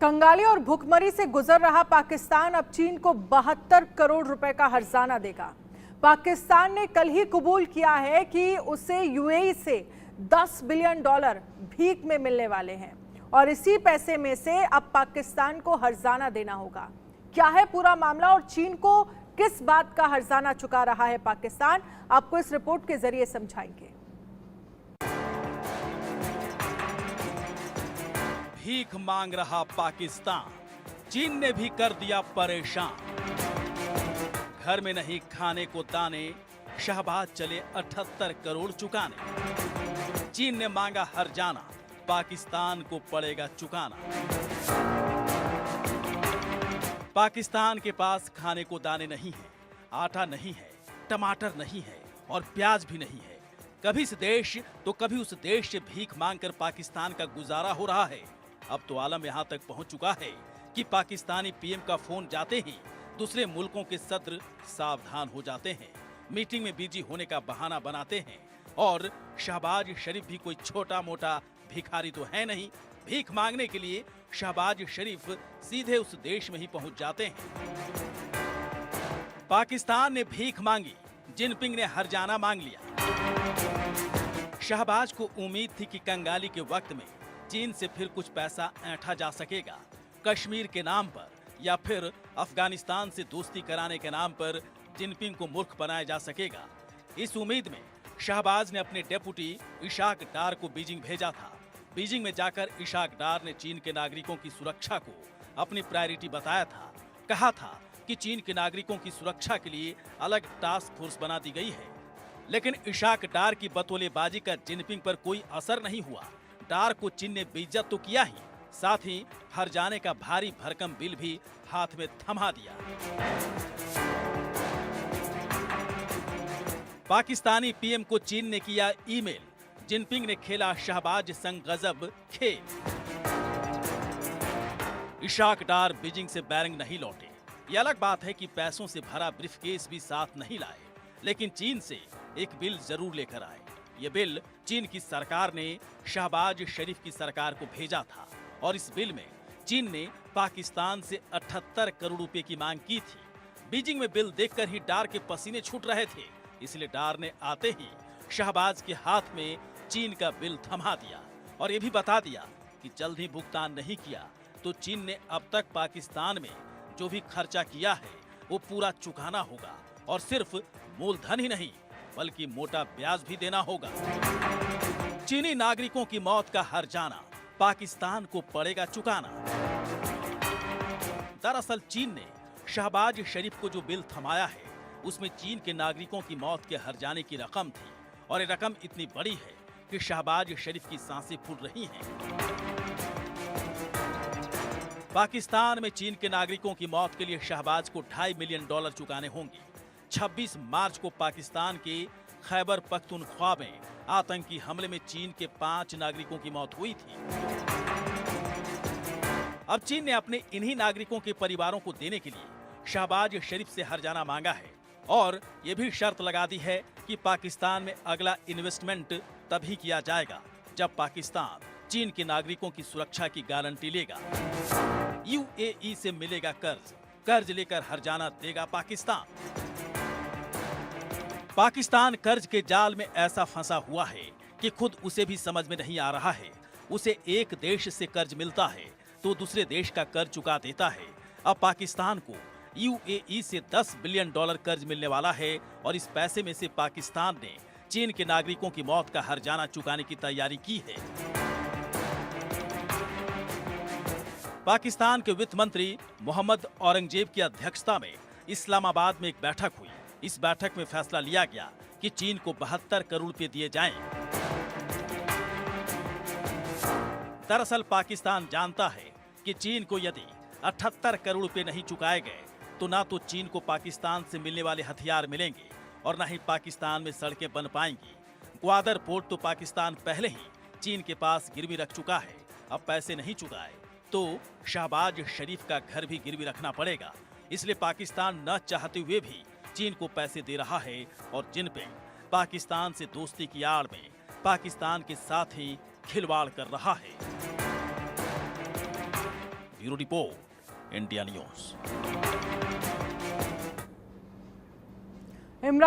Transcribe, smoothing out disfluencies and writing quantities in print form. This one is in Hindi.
कंगाली और भुखमरी से गुजर रहा पाकिस्तान अब चीन को 72 करोड़ रुपए का हर्जाना देगा। पाकिस्तान ने कल ही कबूल किया है कि उसे यूएई से 10 बिलियन डॉलर भीख में मिलने वाले हैं और इसी पैसे में से अब पाकिस्तान को हर्जाना देना होगा। क्या है पूरा मामला और चीन को किस बात का हर्जाना चुका रहा है पाकिस्तान, आपको इस रिपोर्ट के जरिए समझाएंगे। भीख मांग रहा पाकिस्तान, चीन ने भी कर दिया परेशान। घर में नहीं खाने को दाने, शहबाज चले 78 करोड़ चुकाने। चीन ने मांगा हर्जाना, पाकिस्तान को पड़ेगा चुकाना। पाकिस्तान के पास खाने को दाने नहीं है, आटा नहीं है, टमाटर नहीं है और प्याज भी नहीं है। कभी इस देश तो कभी उस देश से भीख मांगकर पाकिस्तान का गुजारा हो रहा है। अब तो आलम यहां तक पहुंच चुका है कि पाकिस्तानी पीएम का फोन जाते ही दूसरे मुल्कों के सदर सावधान हो जाते हैं, मीटिंग में बिजी होने का बहाना बनाते हैं। और शहबाज शरीफ भी कोई छोटा मोटा भिखारी तो है नहीं, भीख मांगने के लिए शहबाज शरीफ सीधे उस देश में ही पहुंच जाते हैं। पाकिस्तान ने भीख मांगी, जिनपिंग ने हर्जाना मांग लिया। शहबाज को उम्मीद थी कि कंगाली के वक्त में चीन से फिर कुछ पैसा ऐंठा जा सकेगा, कश्मीर के नाम पर या फिर अफगानिस्तान से दोस्ती कराने के नाम पर जिनपिंग को मूर्ख बनाया जा सकेगा। इस उम्मीद में शहबाज ने अपने डेप्यूटी इशाक डार को बीजिंग भेजा था। बीजिंग में जाकर इशाक डार ने चीन के नागरिकों की सुरक्षा को अपनी प्रायोरिटी बताया था। कहा था कि चीन के नागरिकों की सुरक्षा के लिए अलग टास्क फोर्स बना दी गई है। लेकिन इशाक डार की बतौलेबाजी का जिनपिंग पर कोई असर नहीं हुआ। डार को चीन ने बेइज्जत तो किया ही, साथ ही हर्जाने का भारी भरकम बिल भी हाथ में थमा दिया। पाकिस्तानी पीएम को चीन ने किया ईमेल, जिनपिंग ने खेला शहबाज संग गजब खेल। इशाक डार बीजिंग से बैरिंग नहीं लौटे। यह अलग बात है कि पैसों से भरा ब्रीफकेस भी साथ नहीं लाए, लेकिन चीन से एक बिल जरूर लेकर आए। ये बिल चीन की सरकार ने शहबाज शरीफ की सरकार को भेजा था और इस बिल में चीन ने पाकिस्तान से 78 करोड़ रुपए की मांग की थी। बीजिंग में बिल देखकर ही डार के पसीने छूट रहे थे, इसलिए डार ने आते ही शहबाज के हाथ में चीन का बिल थमा दिया और ये भी बता दिया कि जल्द ही भुगतान नहीं किया तो चीन ने अब तक पाकिस्तान में जो भी खर्चा किया है वो पूरा चुकाना होगा और सिर्फ मूलधन ही नहीं बल्कि मोटा ब्याज भी देना होगा। चीनी नागरिकों की मौत का हर्जाना पाकिस्तान को पड़ेगा चुकाना। दरअसल चीन ने शहबाज शरीफ को जो बिल थमाया है उसमें चीन के नागरिकों की मौत के हर्जाने की रकम थी और ये रकम इतनी बड़ी है कि शहबाज शरीफ की सांसें फूल रही हैं। पाकिस्तान में चीन के नागरिकों की मौत के लिए शहबाज को $2.5 मिलियन चुकाने होंगे। 26 मार्च को पाकिस्तान के खैबर पख्तूनख्वा में आतंकी हमले में चीन के 5 नागरिकों की मौत हुई थी। अब चीन ने अपने इन्हीं नागरिकों के परिवारों को देने के लिए शहबाज शरीफ से हर्जाना मांगा है और ये भी शर्त लगा दी है कि पाकिस्तान में अगला इन्वेस्टमेंट तभी किया जाएगा जब पाकिस्तान चीन के नागरिकों की सुरक्षा की गारंटी लेगा। यूएई से मिलेगा कर्ज, कर्ज लेकर हर्जाना देगा पाकिस्तान। पाकिस्तान कर्ज के जाल में ऐसा फंसा हुआ है कि खुद उसे भी समझ में नहीं आ रहा है। उसे एक देश से कर्ज मिलता है तो दूसरे देश का कर्ज चुका देता है। अब पाकिस्तान को यूएई से $10 बिलियन कर्ज मिलने वाला है और इस पैसे में से पाकिस्तान ने चीन के नागरिकों की मौत का हर्जाना चुकाने की तैयारी की है। पाकिस्तान के वित्त मंत्री मोहम्मद औरंगजेब की अध्यक्षता में इस्लामाबाद में एक बैठक हुई। इस बैठक में फैसला लिया गया कि चीन को 72 करोड़ रुपए दिए जाएं। दरअसल पाकिस्तान जानता है कि चीन को यदि 78 करोड़ रुपए नहीं चुकाए गए तो ना तो चीन को पाकिस्तान से मिलने वाले हथियार मिलेंगे और ना ही पाकिस्तान में सड़कें बन पाएंगी। ग्वादर पोर्ट तो पाकिस्तान पहले ही चीन के पास गिरवी रख चुका है। अब पैसे नहीं चुकाए तो शहबाज शरीफ का घर भी गिरवी रखना पड़ेगा। इसलिए पाकिस्तान न चाहते हुए भी चीन को पैसे दे रहा है और जिनपिंग पाकिस्तान से दोस्ती की आड़ में पाकिस्तान के साथ ही खिलवाड़ कर रहा है। Bureau report, India news.